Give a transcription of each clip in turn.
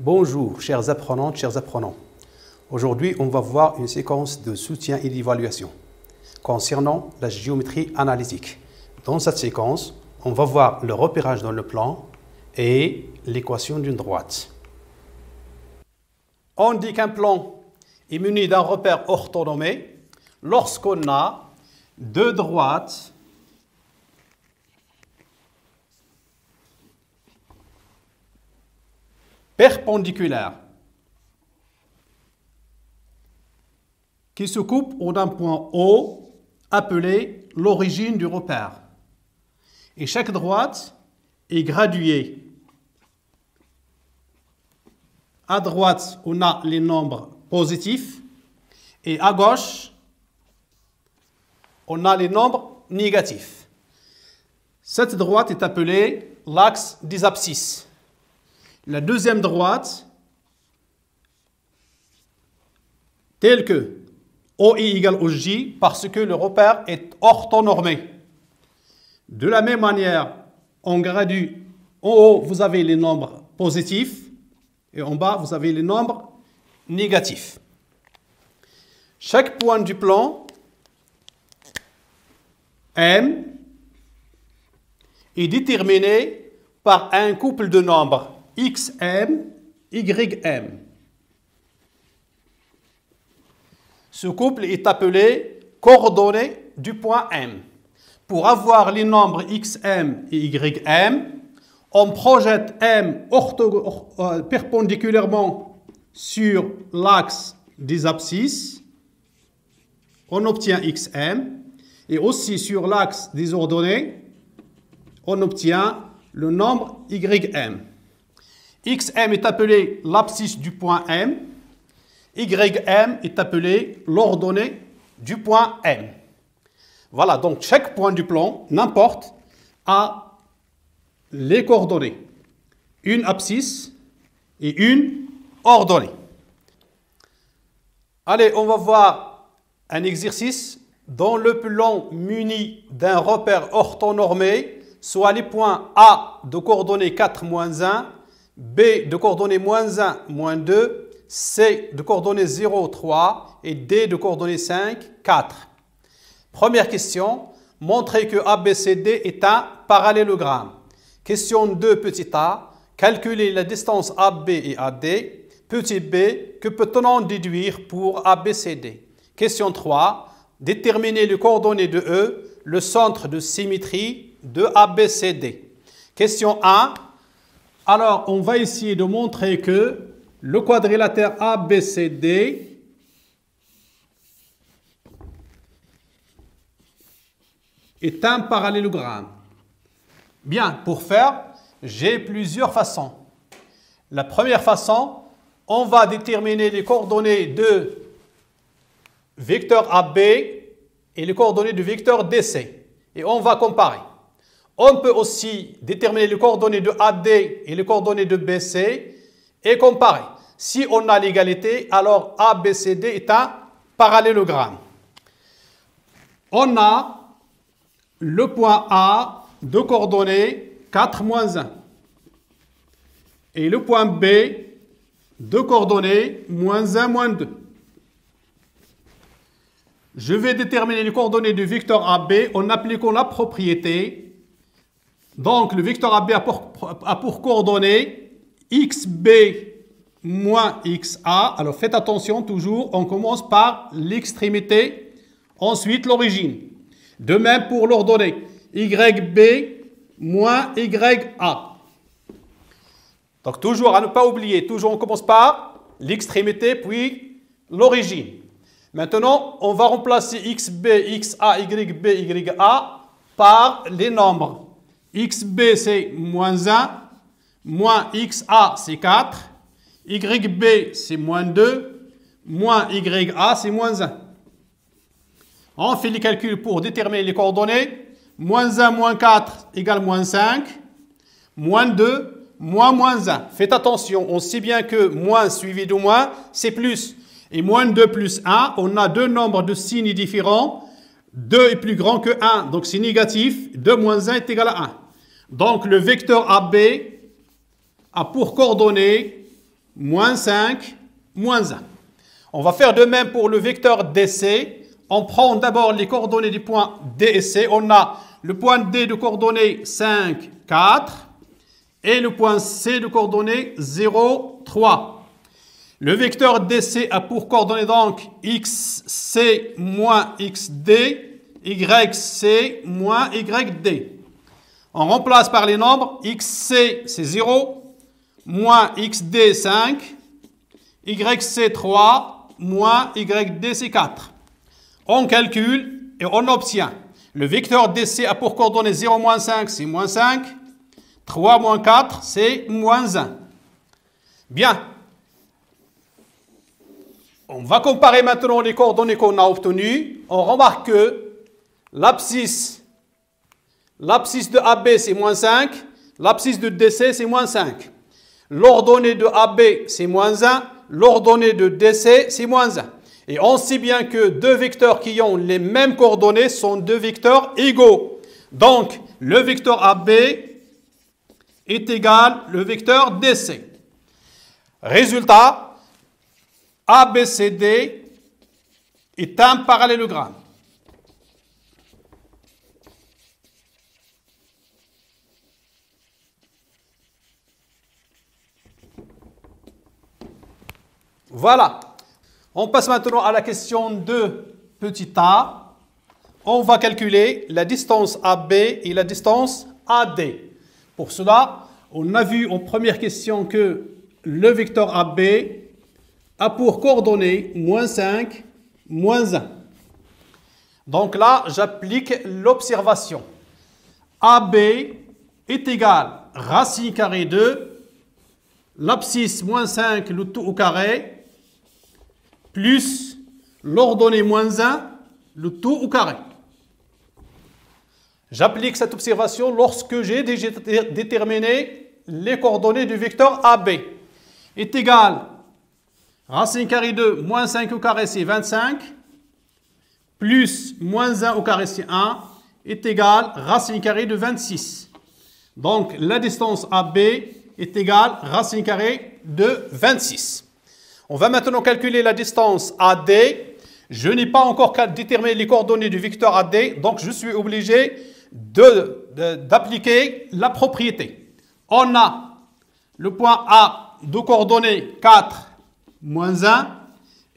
Bonjour, chers apprenantes, chers apprenants. Aujourd'hui, on va voir une séquence de soutien et d'évaluation concernant la géométrie analytique. Dans cette séquence, on va voir le repérage dans le plan et l'équation d'une droite. On dit qu'un plan est muni d'un repère orthonormé lorsqu'on a deux droites perpendiculaires qui se coupent d'un point O appelé l'origine du repère. Et chaque droite est graduée. À droite, on a les nombres positifs et à gauche, on a les nombres négatifs. Cette droite est appelée l'axe des abscisses. La deuxième droite, telle que OI égale OJ, parce que le repère est orthonormé. De la même manière, on gradue. En haut, vous avez les nombres positifs et en bas, vous avez les nombres négatifs. Chaque point du plan M est déterminé par un couple de nombres XM, YM. Ce couple est appelé coordonnées du point M. Pour avoir les nombres XM et YM, on projette M perpendiculairement sur l'axe des abscisses, on obtient XM, et aussi sur l'axe des ordonnées, on obtient le nombre YM. XM est appelé l'abscisse du point M, YM est appelé l'ordonnée du point M. Voilà, donc chaque point du plan, n'importe, a les coordonnées. Une abscisse et une ordonnée. Allez, on va voir un exercice dans le plan muni d'un repère orthonormé, soit les points A de coordonnées 4, moins 1, B de coordonnées moins 1, moins 2, C de coordonnées 0, 3 et D de coordonnées 5, 4. Première question, montrez que ABCD est un parallélogramme. Question 2, petit a, calculer la distance AB et AD. Petit b, que peut-on en déduire pour ABCD? Question 3, déterminer les coordonnées de E, le centre de symétrie de ABCD. Question 1, alors on va essayer de montrer que le quadrilatère ABCD est un parallélogramme. Bien, pour faire, j'ai plusieurs façons. La première façon, on va déterminer les coordonnées de vecteur AB et les coordonnées du vecteur DC. Et on va comparer. On peut aussi déterminer les coordonnées de AD et les coordonnées de BC et comparer. Si on a l'égalité, alors ABCD est un parallélogramme. On a le point A de coordonnées 4, moins 1. Et le point B de coordonnées moins 1, moins 2. Je vais déterminer les coordonnées du vecteur AB en appliquant la propriété. Donc, le vecteur AB a pour coordonnées XB moins XA. Alors, faites attention, toujours, on commence par l'extrémité, ensuite l'origine. De même pour l'ordonnée YB moins YA. Donc, toujours à ne pas oublier, toujours on commence par l'extrémité, puis l'origine. Maintenant, on va remplacer XB, XA, YB, YA par les nombres. XB, c'est moins 1, moins XA, c'est 4, YB, c'est moins 2, moins YA, c'est moins 1. On fait les calculs pour déterminer les coordonnées. Moins 1, moins 4 égale moins 5, moins 2, moins 1. Faites attention, on sait bien que moins suivi de moins, c'est plus. Et moins 2 plus 1, on a deux nombres de signes différents. 2 est plus grand que 1, donc c'est négatif. 2 moins 1 est égal à 1. Donc le vecteur AB a pour coordonnées moins 5, moins 1. On va faire de même pour le vecteur DC. On prend d'abord les coordonnées du point D et C. On a le point D de coordonnées 5, 4 et le point C de coordonnées 0, 3. Le vecteur DC a pour coordonnées donc XC moins XD, YC moins YD. On remplace par les nombres, XC c'est 0, moins XD 5, YC 3, moins YD c'est 4. On calcule et on obtient. Le vecteur DC a pour coordonnées 0, moins 5, c'est moins 5. 3 moins 4, c'est moins 1. Bien. On va comparer maintenant les coordonnées qu'on a obtenues. On remarque que l'abscisse de AB, c'est moins 5. L'abscisse de DC, c'est moins 5. L'ordonnée de AB, c'est moins 1. L'ordonnée de DC, c'est moins 1. Et on sait bien que deux vecteurs qui ont les mêmes coordonnées sont deux vecteurs égaux. Donc, le vecteur AB est égal au vecteur DC. Résultat, ABCD est un parallélogramme. Voilà. On passe maintenant à la question de petit a. On va calculer la distance AB et la distance AD. Pour cela, on a vu en première question que le vecteur AB a pour coordonnées moins 5, moins 1. Donc là, j'applique l'observation. AB est égal racine carrée de l'abscisse moins 5, le tout au carré, plus l'ordonnée moins 1, le tout au carré. J'applique cette observation lorsque j'ai déjà déterminé les coordonnées du vecteur AB. Est égal racine carrée de moins 5 au carré, c'est 25, plus moins 1 au carré, c'est 1, est égal racine carrée de 26. Donc, la distance AB est égale racine carrée de 26. On va maintenant calculer la distance AD. Je n'ai pas encore déterminé les coordonnées du vecteur AD, donc je suis obligé d'appliquer la propriété. On a le point A de coordonnées 4, moins 1,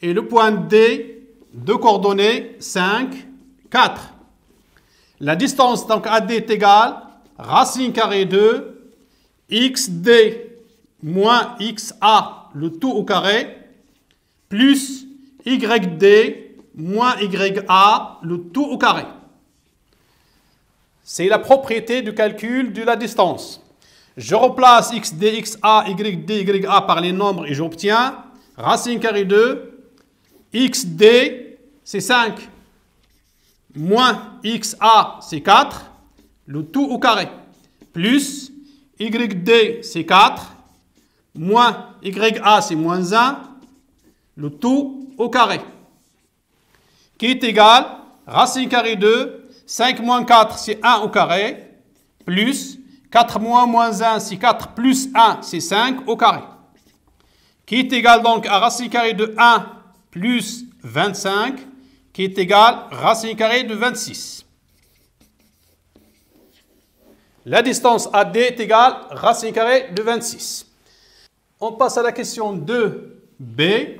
et le point D de coordonnées 5, 4. La distance donc AD est égale racine carrée de XD moins XA, le tout au carré, plus YD moins YA, le tout au carré. C'est la propriété du calcul de la distance. Je remplace XD, XA, YD, YA par les nombres et j'obtiens racine carrée de XD, c'est 5, moins XA, c'est 4, le tout au carré, plus YD, c'est 4, moins YA, c'est moins 1, le tout au carré, qui est égal, racine carrée de 5 moins 4, c'est 1 au carré, plus 4 moins 1, c'est 4 plus 1, c'est 5 au carré, qui est égal donc à racine carrée de 1 plus 25, qui est égal à racine carrée de 26. La distance AD est égale à racine carrée de 26. On passe à la question 2b.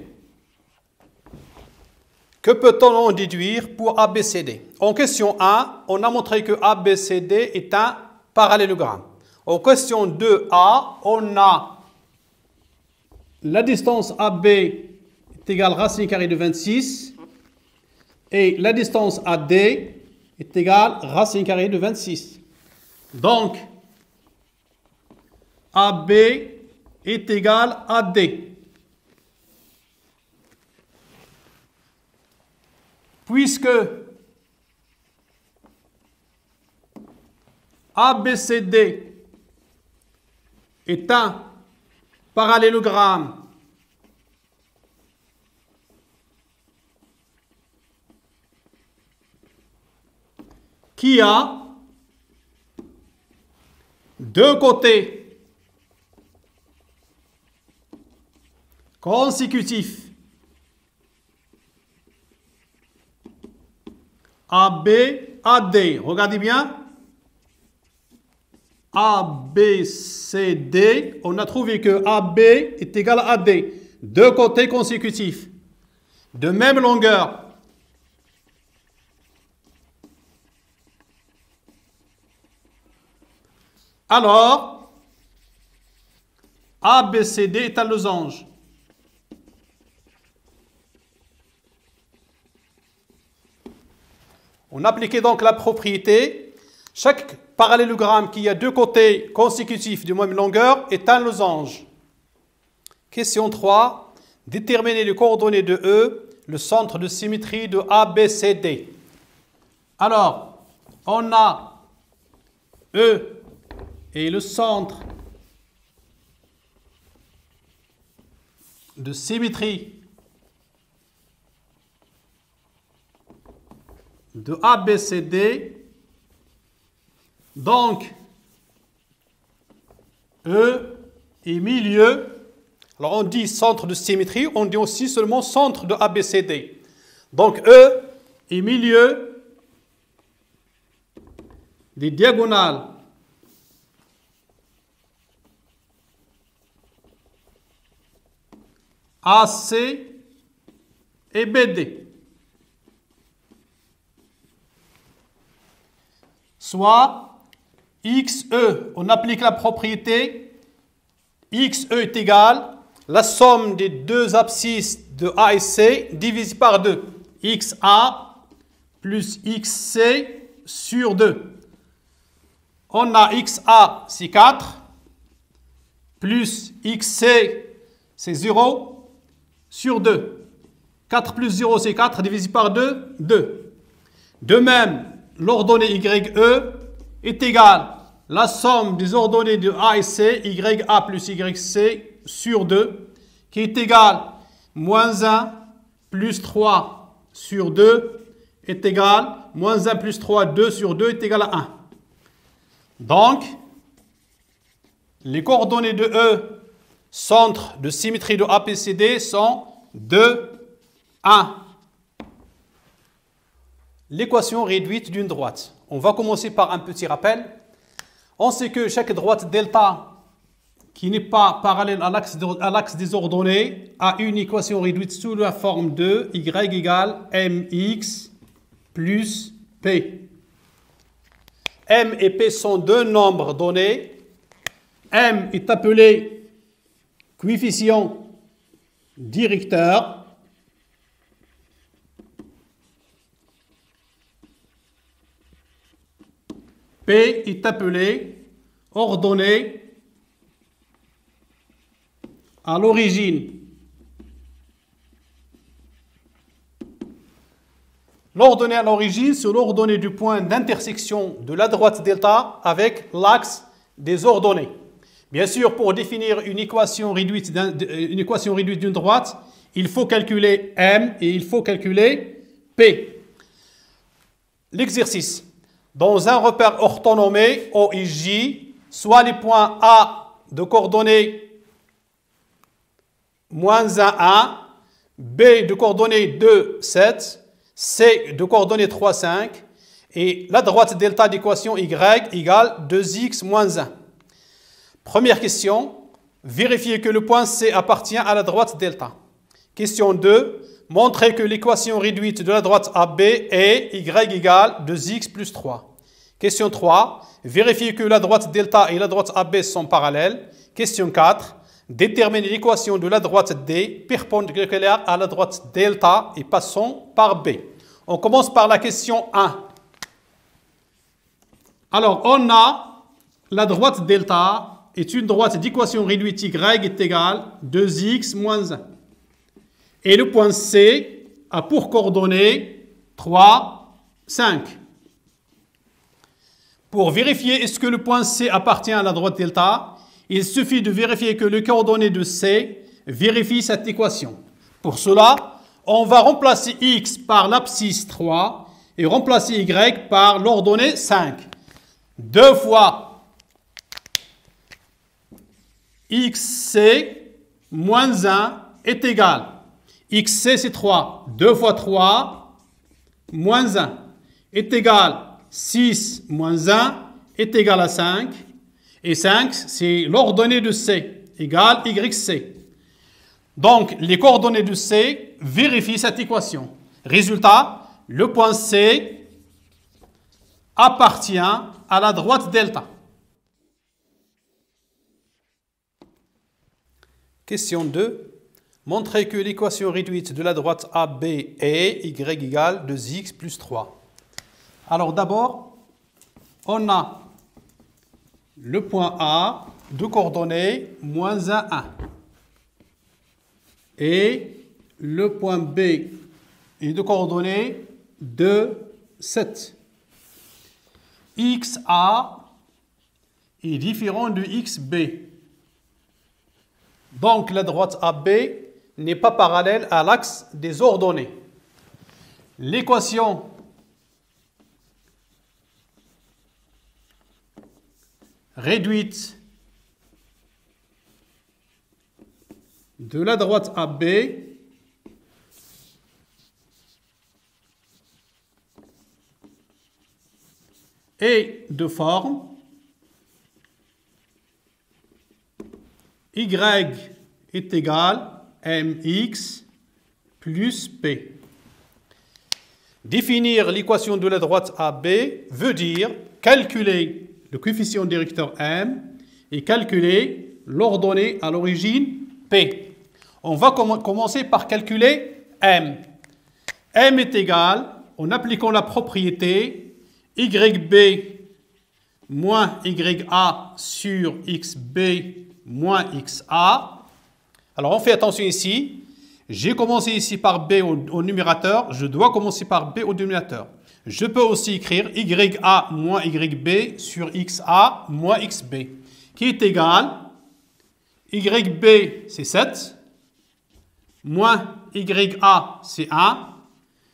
Que peut-on en déduire pour ABCD? En question 1, on a montré que ABCD est un parallélogramme. En question 2a, on a la distance AB est égale à racine carrée de 26 et la distance AD est égale à racine carrée de 26. Donc, AB est égal à D. Puisque ABCD est un parallélogramme qui a deux côtés consécutifs AB, AD. Regardez bien. A, B, C, D. On a trouvé que AB est égal à AD. Deux côtés consécutifs. De même longueur. Alors, ABCD est un losange. On appliquait donc la propriété. Chaque parallélogramme qui a deux côtés consécutifs de même longueur est un losange. Question 3. Déterminer les coordonnées de E, le centre de symétrie de ABCD. Alors, on a E et le centre de symétrie de ABCD. Donc, E et milieu. Alors, on dit centre de symétrie, on dit aussi seulement centre de ABCD. Donc, E et milieu des diagonales AC et BD. Soit XE, on applique la propriété, XE est égal, la somme des deux abscisses de A et C divisé par 2. XA plus XC sur 2. On a XA, c'est 4, plus XC, c'est 0, sur 2. 4 plus 0, c'est 4, divisé par 2, 2. De même, l'ordonnée YE est égale la somme des ordonnées de A et C, YA plus YC sur 2, qui est égale moins 1 plus 3 sur 2 est égal, moins 1 plus 3, 2 sur 2 est égal à 1. Donc, les coordonnées de E, centre de symétrie de ABCD, sont 2, 1. L'équation réduite d'une droite. On va commencer par un petit rappel. On sait que chaque droite delta qui n'est pas parallèle à l'axe des ordonnées a une équation réduite sous la forme de y égale mx plus p. M et p sont deux nombres donnés. M est appelé coefficient directeur. P est appelé ordonnée à l'origine. L'ordonnée à l'origine, c'est l'ordonnée du point d'intersection de la droite delta avec l'axe des ordonnées. Bien sûr, pour définir une équation réduite d'une droite, il faut calculer M et il faut calculer P. L'exercice. Dans un repère orthonomé O et J, soit les points A de coordonnées moins 1, 1, B de coordonnées 2, 7, C de coordonnées 3, 5, et la droite delta d'équation Y égale 2x moins 1. Première question, vérifier que le point C appartient à la droite delta. Question 2, montrer que l'équation réduite de la droite AB est Y égale 2x plus 3. Question 3, vérifier que la droite delta et la droite AB sont parallèles. Question 4, déterminer l'équation de la droite D perpendiculaire à la droite delta et passons par B. On commence par la question 1. Alors, on a la droite delta est une droite d'équation réduite Y est égale 2x moins 1. Et le point C a pour coordonnées 3, 5. Pour vérifier est-ce que le point C appartient à la droite delta, il suffit de vérifier que le coordonnée de C vérifie cette équation. Pour cela, on va remplacer x par l'abscisse 3 et remplacer y par l'ordonnée 5. 2 fois xc moins 1 est égal, xc c'est 3, 2 fois 3, moins 1, est égal, 6 moins 1 est égal à 5, et 5 c'est l'ordonnée de C, égale yc. Donc les coordonnées de C vérifient cette équation. Résultat, le point C appartient à la droite delta. Question 2. Montrez que l'équation réduite de la droite AB est y égale 2x plus 3. Alors d'abord, on a le point A de coordonnées moins 1, 1. Et le point B est de coordonnées 2, 7. XA est différent de XB. Donc la droite AB n'est pas parallèle à l'axe des ordonnées. L'équation réduite de la droite AB est de forme y est égal mx plus p. Définir l'équation de la droite AB veut dire calculer le coefficient directeur m et calculer l'ordonnée à l'origine p. On va commencer par calculer m. M est égal, en appliquant la propriété YB moins YA sur XB moins XA. Alors on fait attention ici. J'ai commencé ici par B au numérateur. Je dois commencer par B au dénominateur. Je peux aussi écrire YA moins YB sur XA moins XB, qui est égal, YB c'est 7, moins YA c'est 1,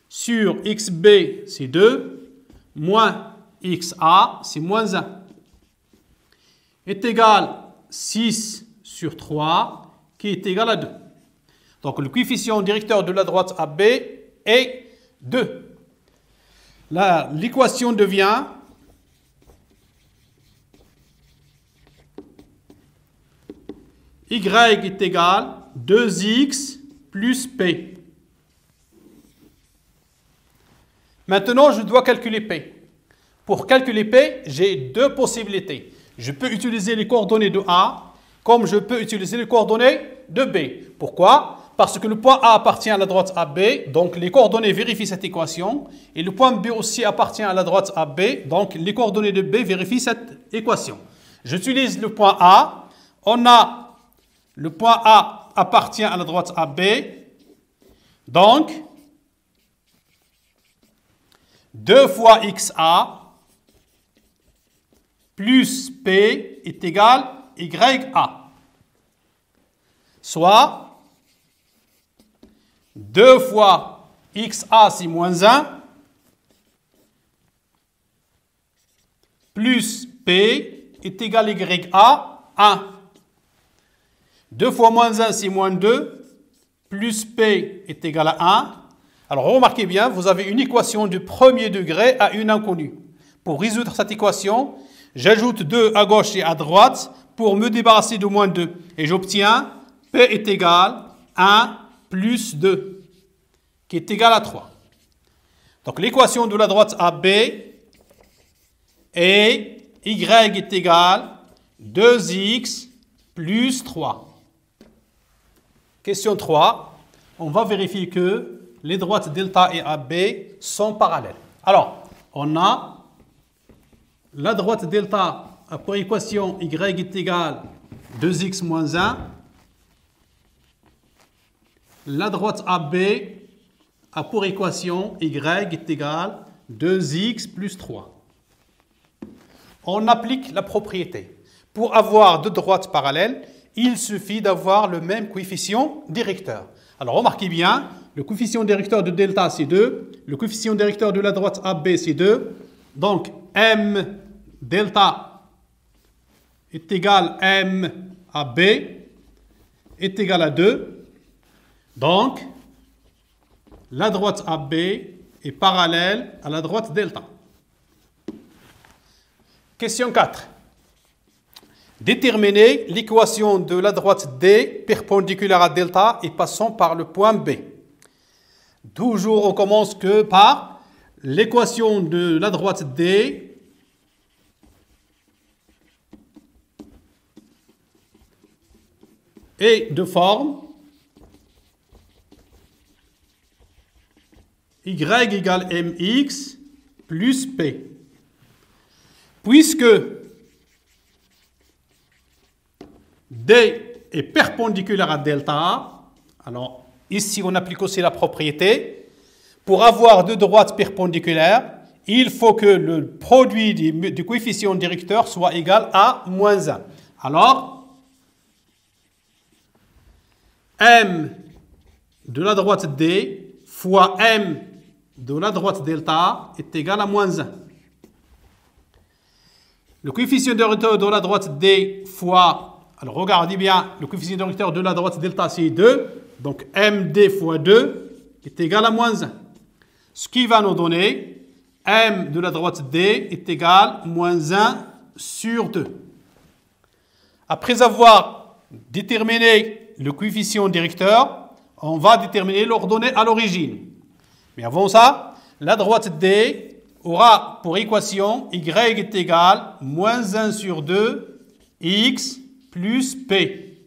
sur XB c'est 2, moins XA c'est moins 1, est égal 6 sur 3, qui est égal à 2. Donc le coefficient directeur de la droite AB est 2. L'équation devient Y est égal 2x plus P. Maintenant, je dois calculer P. Pour calculer P, j'ai deux possibilités. Je peux utiliser les coordonnées de A, comme je peux utiliser les coordonnées de B. Pourquoi ? Parce que le point A appartient à la droite AB, donc les coordonnées vérifient cette équation. Et le point B aussi appartient à la droite AB, donc les coordonnées de B vérifient cette équation. J'utilise le point A. On a le point A appartient à la droite AB. Donc, 2 fois XA plus P est égal YA. Soit 2 fois XA, c'est moins 1, plus P est égal à YA, 1. 2 fois moins 1, c'est moins 2, plus P est égal à 1. Alors, remarquez bien, vous avez une équation de premier degré à une inconnue. Pour résoudre cette équation, j'ajoute 2 à gauche et à droite pour me débarrasser de moins 2. Et j'obtiens P est égal à 1 plus 2, qui est égal à 3. Donc l'équation de la droite AB est Y est égal 2x plus 3. Question 3. On va vérifier que les droites delta et AB sont parallèles. Alors, on a la droite delta a pour équation Y est égal 2x moins 1. La droite AB a pour équation Y est égal 2x plus 3. On applique la propriété. Pour avoir deux droites parallèles, il suffit d'avoir le même coefficient directeur. Alors remarquez bien, le coefficient directeur de delta c'est 2, le coefficient directeur de la droite AB c'est 2. Donc M delta est égal M AB est égal à 2. Donc, la droite AB est parallèle à la droite delta. Question 4. Déterminer l'équation de la droite D perpendiculaire à delta et passant par le point B. Toujours, on commence que par l'équation de la droite D est de forme y égale mx plus p. Puisque D est perpendiculaire à delta, alors ici on applique aussi la propriété. Pour avoir deux droites perpendiculaires, il faut que le produit du coefficient directeur soit égal à moins 1. Alors, m de la droite D fois m de la droite delta est égal à moins 1. Le coefficient directeur de la droite D fois, alors regardez bien, le coefficient directeur de la droite delta c'est 2, donc md fois 2 est égal à moins 1. Ce qui va nous donner m de la droite D est égal à moins 1 sur 2. Après avoir déterminé le coefficient directeur, on va déterminer l'ordonnée à l'origine. Mais avant ça, la droite D aura pour équation y est égal à moins 1 sur 2 x plus p.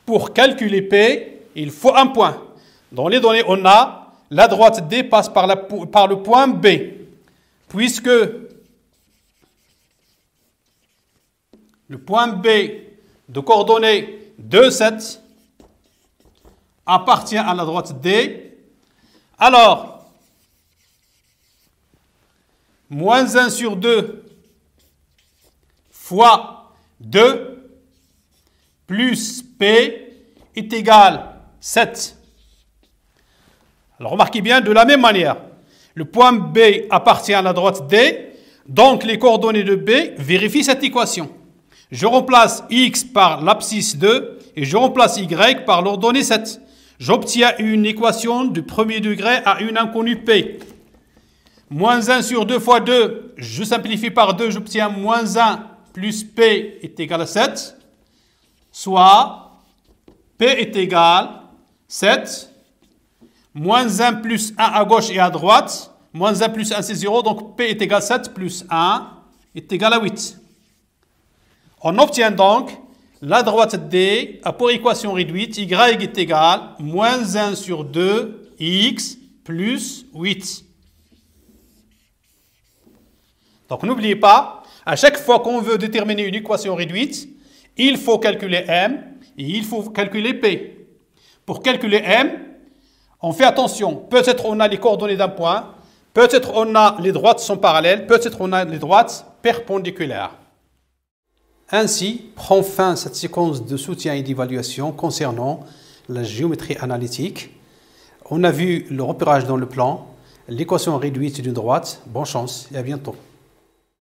Pour calculer p, il faut un point. Dans les données, on a la droite D passe par le point B. Puisque le point B de coordonnées 2, 7 appartient à la droite D, alors, moins 1 sur 2 fois 2 plus P est égal à 7. Alors, remarquez bien, de la même manière, le point B appartient à la droite D, donc les coordonnées de B vérifient cette équation. Je remplace x par l'abscisse 2 et je remplace y par l'ordonnée 7. J'obtiens une équation du premier degré à une inconnue P. Moins 1 sur 2 fois 2, je simplifie par 2, j'obtiens moins 1 plus P est égal à 7, soit P est égal à 7, moins 1 plus 1 à gauche et à droite, moins 1 plus 1 c'est 0, donc P est égal à 7 plus 1 est égal à 8. On obtient donc la droite D a pour équation réduite y est égal à moins 1 sur 2 x plus 8. Donc n'oubliez pas, à chaque fois qu'on veut déterminer une équation réduite, il faut calculer m et il faut calculer p. Pour calculer m, on fait attention, peut-être on a les coordonnées d'un point, peut-être on a les droites sont parallèles, peut-être on a les droites perpendiculaires. Ainsi prend fin cette séquence de soutien et d'évaluation concernant la géométrie analytique. On a vu le repérage dans le plan, l'équation réduite d'une droite. Bonne chance et à bientôt.